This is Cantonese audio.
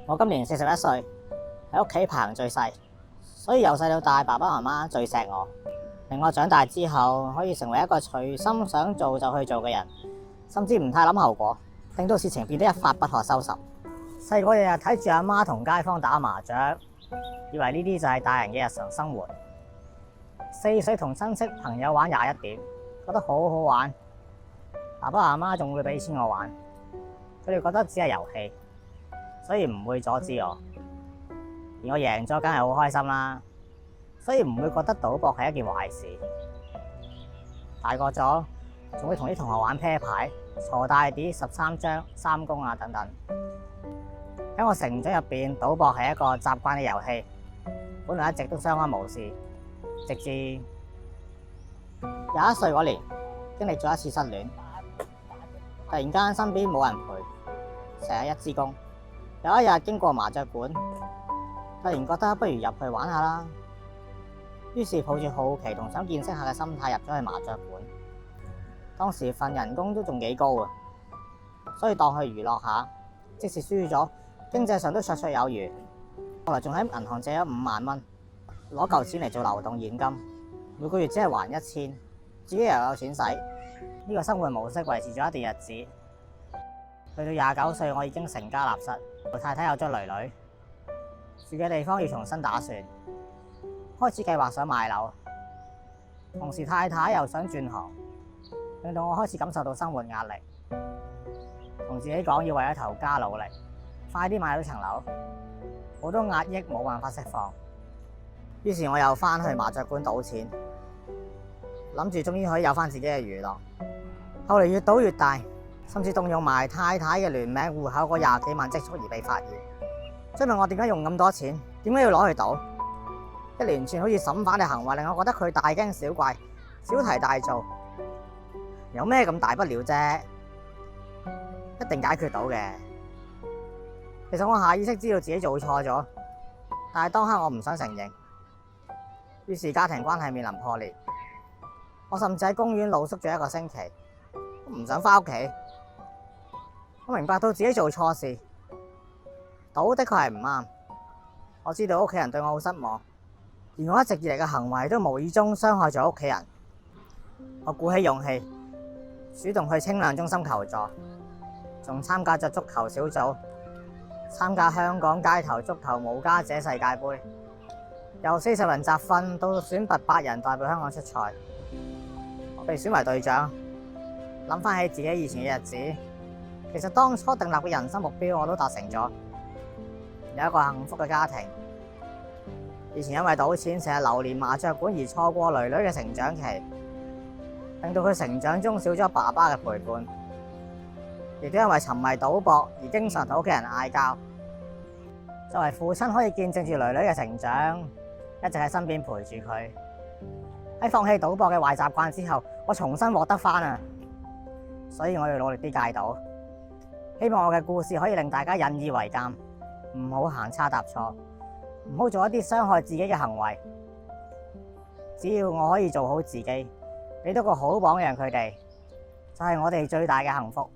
我今年41歲，喺屋企排行最細，所以由細到大，爸爸媽媽最錫我，令我長大之後可以成為一個隨心想做就去做嘅人，甚至唔太諗後果，令到事情變得一發不可收拾。細個日日睇住阿媽同街坊打麻雀，以為呢啲就係大人嘅日常生活。4歲同親戚朋友玩21點，覺得好好玩。爸爸媽媽仲會俾錢我玩，佢哋覺得只係遊戲，所以唔會阻止我。而我贏咗，梗係好開心啦，所以唔會覺得賭博係一件壞事。大個咗，仲會同啲同學玩啤牌、鋤大啲、13張、3公啊等等。喺我成長入邊，賭博係一個習慣嘅遊戲，本來一直都相安無事，直至21歲嗰年，經歷咗一次失戀，突然間身邊冇人陪，成日一支公。有一日經過麻雀館，突然覺得不如入去玩下啦，於是抱住好奇同想見識下嘅心態入咗去麻雀館。當時份人工都仲幾高啊，所以當去娛樂下，即使輸咗，經濟上都綽綽有餘。後來仲喺銀行借咗5萬蚊，攞嚿錢嚟做流動現金，每個月只係還1000，自己又有錢使。呢個生活模式維持咗一段日子。去到29歲，我已經成家立室，我太太有咗女女，住嘅地方要重新打算，開始計劃想買樓。同時太太又想轉行，令到我開始感受到生活壓力，同自己講要為咗頭家努力，快啲買到層樓。好多壓抑冇辦法釋放，於是我又翻去麻雀館賭錢，諗住終於可以有翻自己嘅娛樂。後嚟越賭越大，甚至動用埋太太嘅聯名戶口嗰20幾萬積蓄而被發現。追問我點解用咁多錢，點解要攞去賭？一連串好似審犯嘅行為令我覺得佢大驚小怪，小題大做。有咩咁大不了啫？一定解決到嘅。其實我下意識知道自己做錯咗，但係當刻我唔想承認，於是家庭關係面臨破裂。我甚至喺公園露宿咗1個星期，唔想翻屋企。我明白到自己做錯事，賭的確係唔啱。我知道屋企人對我好失望，而我一直以嚟嘅行為都無意中傷害咗屋企人。我鼓起勇氣，主動去清亮中心求助，仲參加咗足球小組，參加香港街頭足球無家者世界盃，由40人集訓到選拔8人代表香港出賽，我被選為隊長。諗翻起自己以前嘅日子，其實當初訂立嘅人生目標我都達成咗，有一個幸福嘅家庭。以前因為賭錢成日流連麻雀館而錯過囡囡嘅成長期，令到佢成長中少咗爸爸嘅陪伴，亦都因為沉迷賭博而經常同屋企人嗌交。作為父親，可以見證住囡囡嘅成長，一直喺身邊陪住佢。喺放棄賭博嘅壞習慣之後，我重新獲得返啊！所以我要努力啲戒賭。希望我嘅故事可以令大家引以為鑑，唔好行差踏錯，唔好做一啲傷害自己嘅行為。只要我可以做好自己，俾到個好榜樣佢哋，就係我哋最大嘅幸福。